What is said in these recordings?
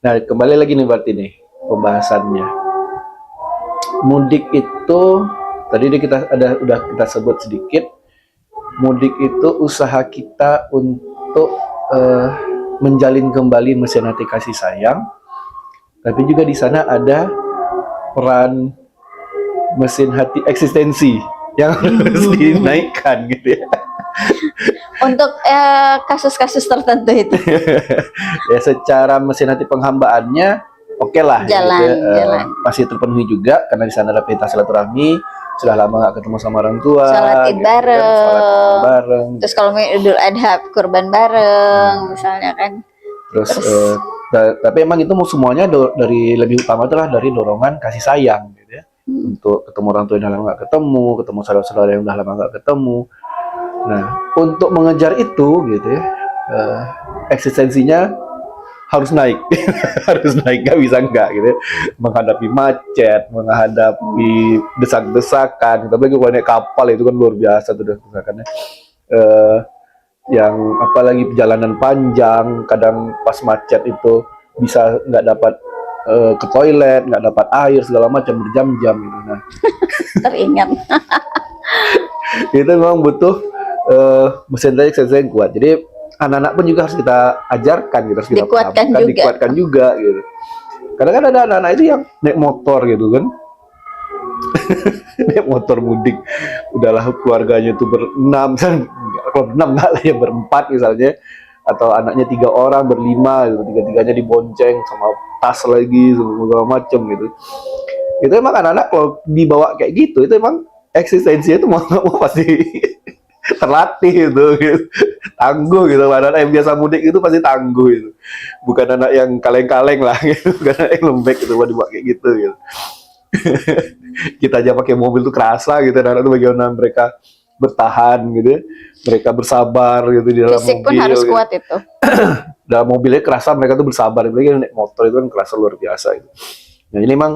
Nah, kembali lagi nih berarti nih pembahasannya. Mudik itu tadi kita udah kita sebut sedikit. Mudik itu usaha kita untuk eh, menjalin kembali mesin hati kasih sayang, tapi juga di sana ada peran mesin hati eksistensi yang harus dinaikkan gitu ya. Untuk kasus-kasus tertentu itu Ya secara mesin hati penghambaannya oke lah jalan, gitu, jalan. masih terpenuhi juga karena di sana ada perintah silaturahmi, sudah lama nggak ketemu sama orang tua, Sholat id gitu, bareng, kan, sholat id bareng, terus kalau Idul Adha kurban bareng, misalnya kan. terus Terus tapi emang itu semuanya dari lebih utama itulah dari dorongan kasih sayang gitu ya, untuk ketemu orang tua yang udah lama nggak ketemu, ketemu saudara-saudara yang udah lama nggak ketemu. Nah, untuk mengejar itu gitu ya, eksistensinya harus naik, harus naik, nggak bisa nggak gitu ya. Menghadapi macet, menghadapi desak-desakan, tapi kalau naik kapal itu kan luar biasa tuh desakannya. Eh, yang apalagi perjalanan panjang, kadang pas macet itu bisa nggak dapat ke toilet, nggak dapat air segala macam berjam-jam gitu. Nah, teringat itu memang butuh mesin eksistensi yang kuat. Jadi anak-anak pun juga harus kita ajarkan gitu, harus kita dikuatkan pahamkan, juga. dikuatkan juga gitu. Kadang kan ada anak-anak itu yang naik motor gitu kan, naik motor mudik, udahlah keluarganya itu berenam, kalau berenam nggak lah ya berempat misalnya, atau anaknya 3 orang berlima gitu, tiga-tiganya dibonceng sama tas lagi segala macem gitu. Itu emang anak-anak kalau dibawa kayak gitu itu emang eksistensinya itu mau nggak mau pasti terlatih gitu. Tangguh gitu, anak yang biasa mudik itu pasti tangguh itu, bukan anak yang kaleng-kaleng lah gitu, bukan anak yang lembek gitu dibawa kayak gitu gitu. Kita aja pakai mobil tuh kerasa gitu, anak itu bagaimana mereka bertahan gitu, mereka bersabar gitu di dalam fisik mobil pun harus gitu. kuat itu. Dalam mobilnya kerasa mereka tuh bersabar, apalagi naik motor itu kan kerasa luar biasa gitu. Nah ini memang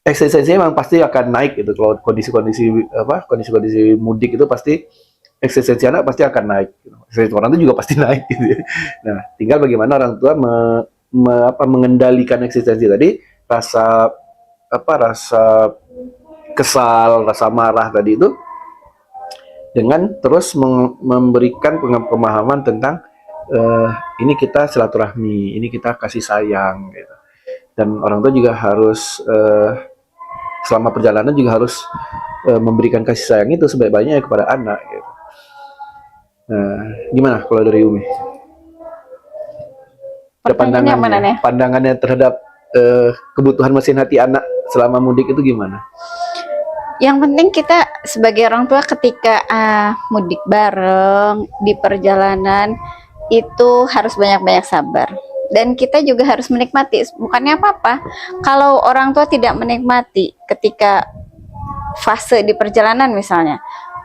eksistensinya memang pasti akan naik gitu kalau kondisi-kondisi mudik itu pasti eksistensi anak pasti akan naik gitu. Eksistensi orang itu juga pasti naik gitu ya. Nah tinggal bagaimana orang tua mengendalikan eksistensi tadi, rasa kesal, rasa marah tadi itu, dengan terus memberikan pemahaman tentang ini kita silaturahmi, ini kita kasih sayang gitu. Dan orang tua juga harus selama perjalanan juga harus memberikan kasih sayang itu sebaik-baiknya kepada anak gitu. Nah, gimana kalau dari Umi? Pertanyaannya mana nih? Pandangannya terhadap kebutuhan mesin hati anak selama mudik itu gimana? Yang penting kita sebagai orang tua ketika mudik bareng di perjalanan itu harus banyak-banyak sabar. Dan kita juga harus menikmati, bukannya apa-apa kalau orang tua tidak menikmati ketika fase di perjalanan, misalnya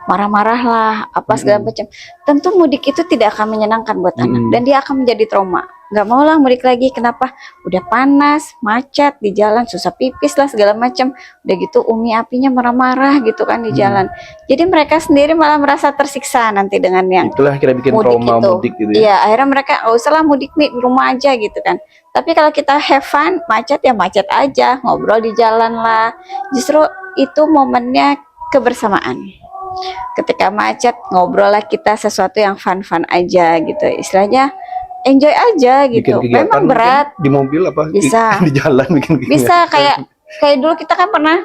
marah-marah lah apa segala macam, tentu mudik itu tidak akan menyenangkan buat anak dan dia akan menjadi trauma. Nggak mau lah mudik lagi, kenapa? Udah panas, macet di jalan, susah pipis lah segala macam, udah gitu umi apinya marah-marah gitu kan di jalan. Jadi mereka sendiri malah merasa tersiksa nanti dengan yang itulah kira bikin mudik trauma itu. mudik gitu ya. Iya, akhirnya mereka nggak usah lah mudik nih, di rumah aja gitu kan. Tapi kalau kita have fun, macet ya macet aja, ngobrol di jalan lah. Justru itu momennya kebersamaan. Ketika macet, ngobrol lah kita sesuatu yang fun-fun aja gitu. Istilahnya enjoy aja gitu. Memang berat di mobil apa bisa di jalan bikin bisa kayak dulu kita kan pernah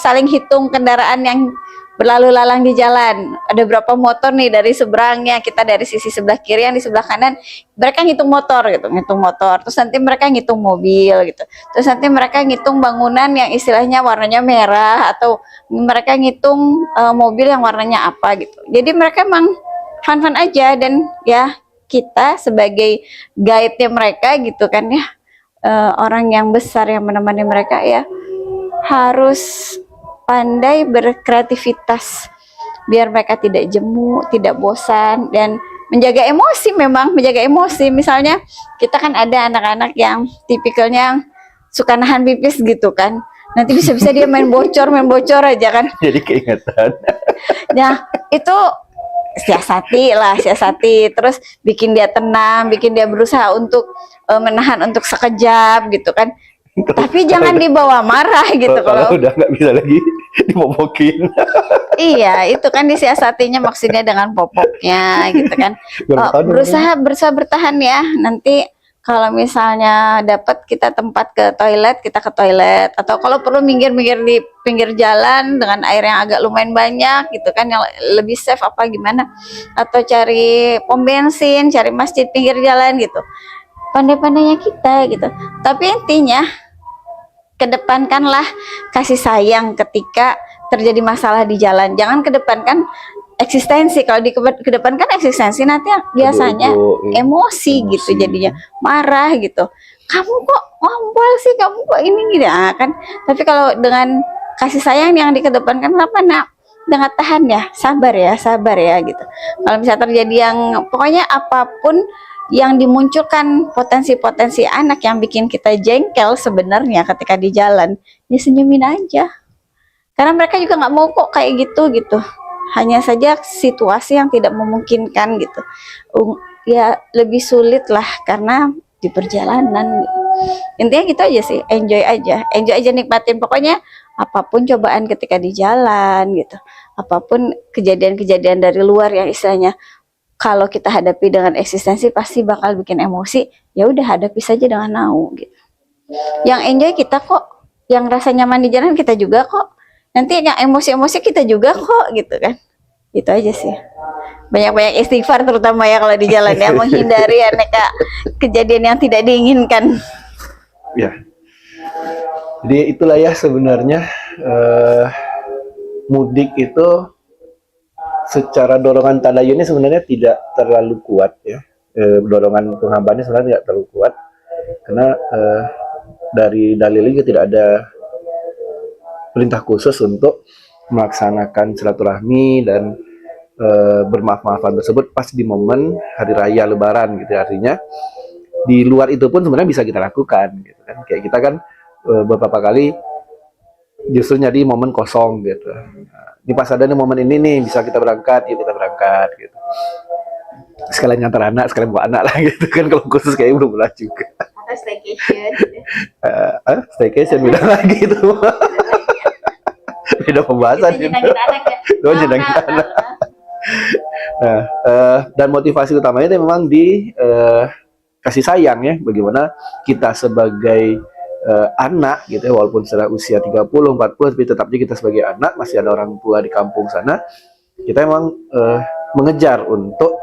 saling hitung kendaraan yang berlalu lalang di jalan, ada berapa motor nih dari seberangnya, kita dari sisi sebelah kiri, yang di sebelah kanan mereka ngitung motor gitu, ngitung motor, terus nanti mereka ngitung mobil gitu, terus nanti mereka ngitung bangunan yang istilahnya warnanya merah, atau mereka ngitung mobil yang warnanya apa gitu. Jadi mereka emang fun-fun aja, dan ya kita sebagai guide-nya mereka gitu kan ya, orang yang besar yang menemani mereka ya harus pandai berkreativitas biar mereka tidak jemu, tidak bosan, dan menjaga emosi. Memang menjaga emosi, misalnya kita kan ada anak-anak yang tipikalnya suka nahan pipis gitu kan, nanti bisa-bisa dia main bocor aja kan, jadi keingetan. nah itu siasati, terus bikin dia tenang, bikin dia berusaha untuk menahan untuk sekejap gitu kan. Tapi jangan dibawa marah gitu Kalau kalau udah nggak bisa lagi dipopokin. iya, itu kan disiasatinya maksudnya dengan popoknya gitu kan. Berapa tahun Berusaha bertahan ya. Nanti kalau misalnya dapat kita tempat ke toilet, kita ke toilet. Atau kalau perlu minggir-minggir di pinggir jalan dengan air yang agak lumayan banyak gitu kan, yang lebih safe apa gimana. Atau cari pom bensin, cari masjid pinggir jalan gitu. Pandai-pandainya kita gitu. Tapi intinya kedepankanlah kasih sayang ketika terjadi masalah di jalan. Jangan kedepankan eksistensi. Kalau kedepankan eksistensi nanti biasanya emosi gitu, jadinya marah gitu. Kamu kok ngompol sih, kamu kok ini gitu kan. Tapi kalau dengan kasih sayang yang dikedepankan, apa nak? Dengan tahan ya, sabar ya gitu. Kalau misalnya terjadi yang pokoknya apapun yang dimunculkan potensi-potensi anak yang bikin kita jengkel sebenarnya ketika di jalan, ya senyumin aja. Karena mereka juga nggak mau kok kayak gitu. Hanya saja situasi yang tidak memungkinkan gitu. Ya lebih sulit lah karena di perjalanan. Intinya gitu aja sih, enjoy aja nikmatin pokoknya apapun cobaan ketika di jalan gitu. Apapun kejadian-kejadian dari luar yang istilahnya kalau kita hadapi dengan eksistensi pasti bakal bikin emosi, ya udah hadapi saja dengan mau gitu. Yang enjoy kita kok, yang rasa nyaman di jalan kita juga kok. Nanti yang emosi-emosi kita juga kok gitu kan. Itu aja sih. Banyak-banyak istighfar terutama ya kalau di jalan ya, menghindari aneka kejadian yang tidak diinginkan. Ya. Jadi itulah ya sebenarnya mudik itu secara dorongan tadayunnya sebenarnya tidak terlalu kuat ya. Dorongan penghambaannya sebenarnya tidak terlalu kuat karena dari dalilnya tidak ada perintah khusus untuk melaksanakan silaturahmi dan bermaaf-maafan tersebut pas di momen hari raya Lebaran gitu. Artinya di luar itu pun sebenarnya bisa kita lakukan gitu kan. Kayak kita kan beberapa kali justru nyari momen kosong gitu. Di pas ada nih momen ini nih bisa kita berangkat, yuk kita berangkat gitu. Sekalian ngantar anak, sekalian bawa anak lah gitu kan. Kalau khusus kayak belum pernah juga. Atau staycation. Staycation beda lagi itu. Beda pembahasan gitu. Nyenangin anak. Nah, dan motivasi utamanya itu memang di kasih sayang ya. Bagaimana kita sebagai anak gitu ya, walaupun sudah usia 30, 40, tapi tetapnya kita sebagai anak masih ada orang tua di kampung sana, kita memang mengejar untuk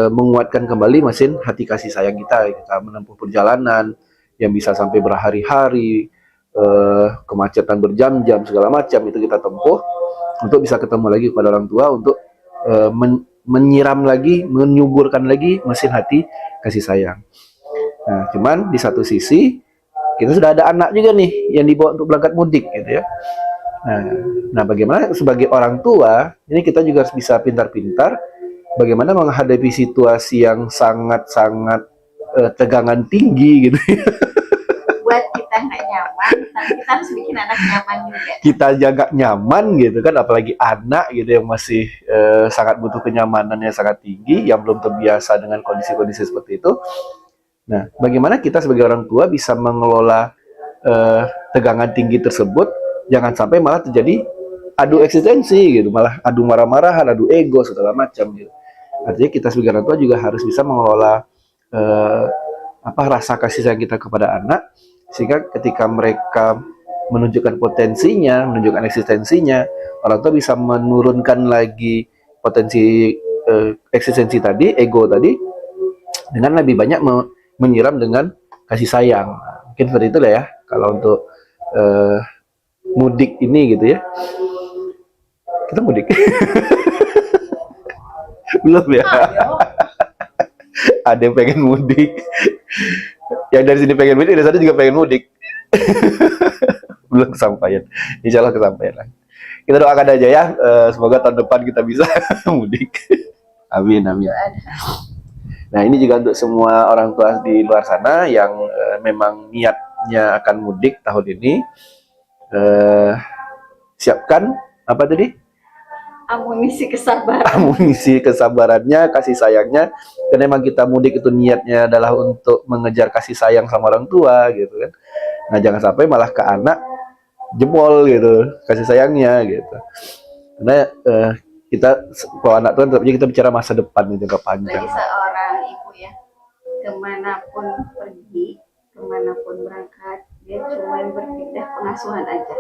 menguatkan kembali mesin hati kasih sayang kita menempuh perjalanan yang bisa sampai berhari-hari, kemacetan berjam-jam segala macam itu kita tempuh untuk bisa ketemu lagi kepada orang tua untuk menyiram lagi, menyuburkan lagi mesin hati kasih sayang. Nah, cuman di satu sisi kita sudah ada anak juga nih yang dibawa untuk berangkat mudik gitu ya. Nah, bagaimana sebagai orang tua ini kita juga harus bisa pintar-pintar bagaimana menghadapi situasi yang sangat-sangat tegangan tinggi gitu. Buat kita nggak nyaman, tapi kita harus bikin anak nyaman juga. Kita jaga nyaman gitu kan, apalagi anak gitu yang masih sangat butuh kenyamanan yang sangat tinggi, yang belum terbiasa dengan kondisi-kondisi seperti itu. Nah, bagaimana kita sebagai orang tua bisa mengelola tegangan tinggi tersebut, jangan sampai malah terjadi adu eksistensi gitu, malah adu marah-marahan, adu ego segala macam gitu. Artinya kita sebagai orang tua juga harus bisa mengelola rasa kasih sayang kita kepada anak, sehingga ketika mereka menunjukkan potensinya, menunjukkan eksistensinya, orang tua bisa menurunkan lagi potensi eksistensi tadi, ego tadi, dengan lebih banyak menyiram dengan kasih sayang. Mungkin seperti itulah ya kalau untuk mudik ini gitu ya. Kita mudik belum ya. Ada yang pengen mudik, yang dari sini pengen mudik, dari sana juga pengen mudik. Belum kesampaian, insya Allah kesampaian lah. Kita doakan aja ya, semoga tahun depan kita bisa mudik. Amin, amin. Nah, ini juga untuk semua orang tua di luar sana yang memang niatnya akan mudik tahun ini. Siapkan apa tadi? Amunisi kesabaran. amunisi kesabarannya, kasih sayangnya. Karena emang kita mudik itu niatnya adalah untuk mengejar kasih sayang sama orang tua gitu kan. Nah jangan sampai malah ke anak jebol gitu kasih sayangnya gitu. Karena kita kalau anak tuh tetapnya kita bicara masa depan yang jangka panjang. Lagi seorang ibu ya, kemanapun pergi, kemanapun berangkat, dia cuma berpindah pengasuhan aja.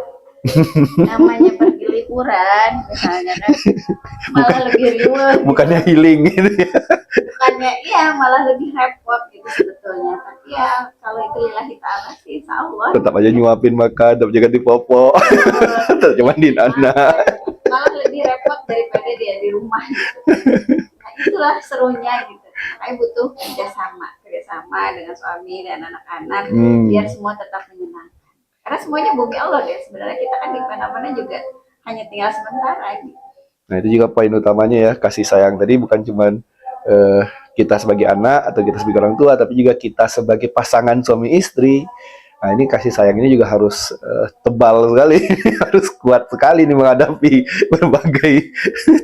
Namanya pergi liburan misalnya kan, malah lebih reward, Bukannya healing gitu ya. bukannya iya malah lebih repot gitu sebetulnya. Tapi ya kalau itu lillahi ta'ala sih insya Allah Tetap aja nyuapin makan, tetap jaga di popo, tetap cuma di anak. malah lebih repot daripada dia di rumah gitu. Nah itulah serunya gitu. Makanya butuh kerjasama dengan suami dan anak-anak biar semua tetap menyenangkan. Karena semuanya bumi Allah deh. Sebenarnya kita kan di mana-mana juga hanya tinggal sementara gitu. Nah itu juga poin utamanya ya, kasih sayang tadi bukan cuman kita sebagai anak atau kita sebagai orang tua, tapi juga kita sebagai pasangan suami istri. Nah ini kasih sayang ini juga harus tebal sekali, harus kuat sekali nih menghadapi berbagai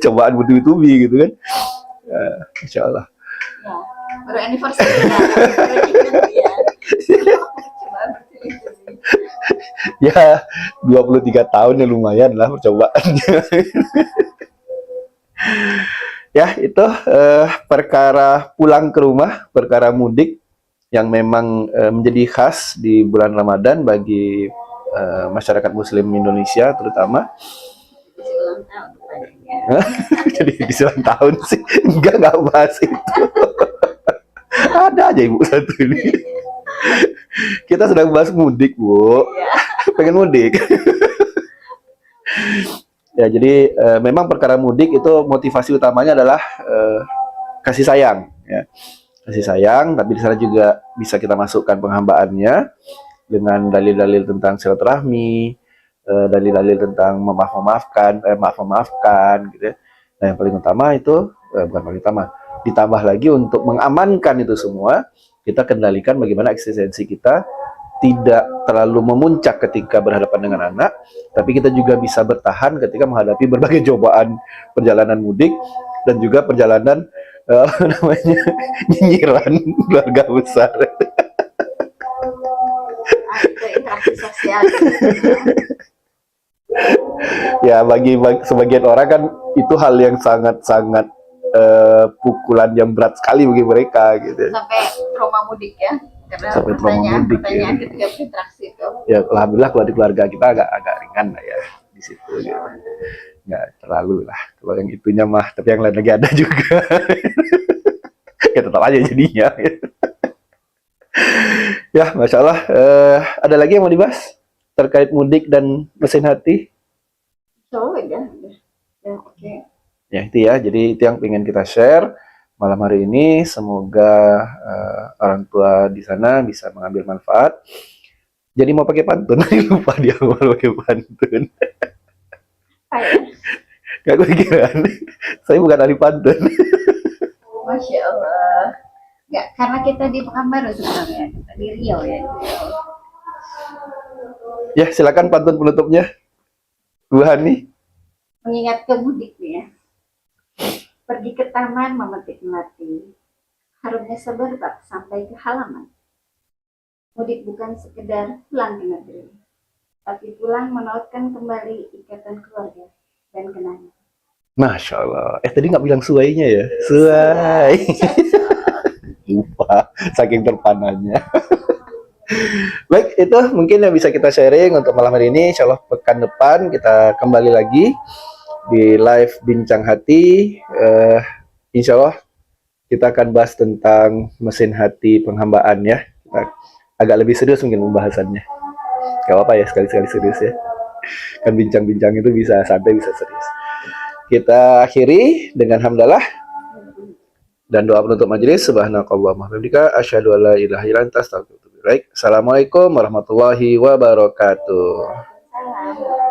cobaan bertubi-tubi gitu kan. Insya Allah. Ya, baru anniversary ya. Baru ingat ya. Coba bertubi-tubi. Ya 23 tahun ya lumayan lah percobaannya. Ya itu perkara pulang ke rumah, perkara mudik yang memang menjadi khas di bulan Ramadan bagi masyarakat Muslim Indonesia terutama. Isi ulang tahun rupanya. Jadi di ulang tahun sih nggak bahas itu. Ada aja ibu satu ini. Kita sedang bahas mudik bu, pengen mudik. Ya jadi memang perkara mudik itu motivasi utamanya adalah kasih sayang ya. Kasih sayang, tapi di sana juga bisa kita masukkan penghambaannya dengan dalil-dalil tentang silaturahmi, dalil-dalil tentang maaf-memaafkan gitu ya. Nah yang paling utama itu bukan paling utama, ditambah lagi untuk mengamankan itu semua, kita kendalikan bagaimana eksistensi kita tidak terlalu memuncak ketika berhadapan dengan anak, tapi kita juga bisa bertahan ketika menghadapi berbagai cobaan perjalanan mudik dan juga perjalanan apa namanya nyinyiran keluarga besar. Itu interaksi sosial. Ya bagi sebagian orang kan itu hal yang sangat-sangat pukulan yang berat sekali bagi mereka gitu. Sampai trauma mudik ya. Karena Sampai trauma mudik, pertanyaan ya. ketika berinteraksi itu. Ya alhamdulillah kalau di keluarga kita agak ringan lah ya di situ gitu. Nggak terlalu lah kalau yang itunya mah, tapi yang lain lagi ada juga. Ya tetap aja jadinya. Ya masya Allah. Ada lagi yang mau dibahas terkait mudik dan mesin hati? So ya, oke. Ya itu ya, jadi itu yang ingin kita share malam hari ini. Semoga orang tua di sana bisa mengambil manfaat. Jadi mau pakai pantun, lupa dia mau pakai pantun. Gak kepikiran, saya bukan ahli pantun. Masya Allah. Nggak, karena kita di Pekanbaru sebenarnya, kita di Riau ya. Ya silakan pantun penutupnya, Bu Hani. Mengingat ke mudik nih ya. Pergi ke taman memetik melati, harumnya semerbak sampai ke halaman. Mudik bukan sekedar pulang ke negeri, tapi pulang menautkan kembali ikatan keluarga dan kenangan. Masya Allah. Tadi nggak bilang suainya ya? Suai. Lupa, saking terpananya. Baik, itu mungkin yang bisa kita sharing untuk malam hari ini. Insya Allah pekan depan kita kembali lagi di live Bincang Hati. Insya Allah kita akan bahas tentang mesin hati penghambaan ya. Agak lebih serius mungkin pembahasannya. Gak apa-apa ya, sekali-sekali serius ya. Kan bincang-bincang itu bisa santai, bisa serius. Kita akhiri dengan hamdalah dan doa penutup majelis. Subhanakallahumma wa bihamdika asyhadu an la ilaha illa anta astaghfiruka wa atubu ilaik. Assalamualaikum warahmatullahi wabarakatuh. Salam.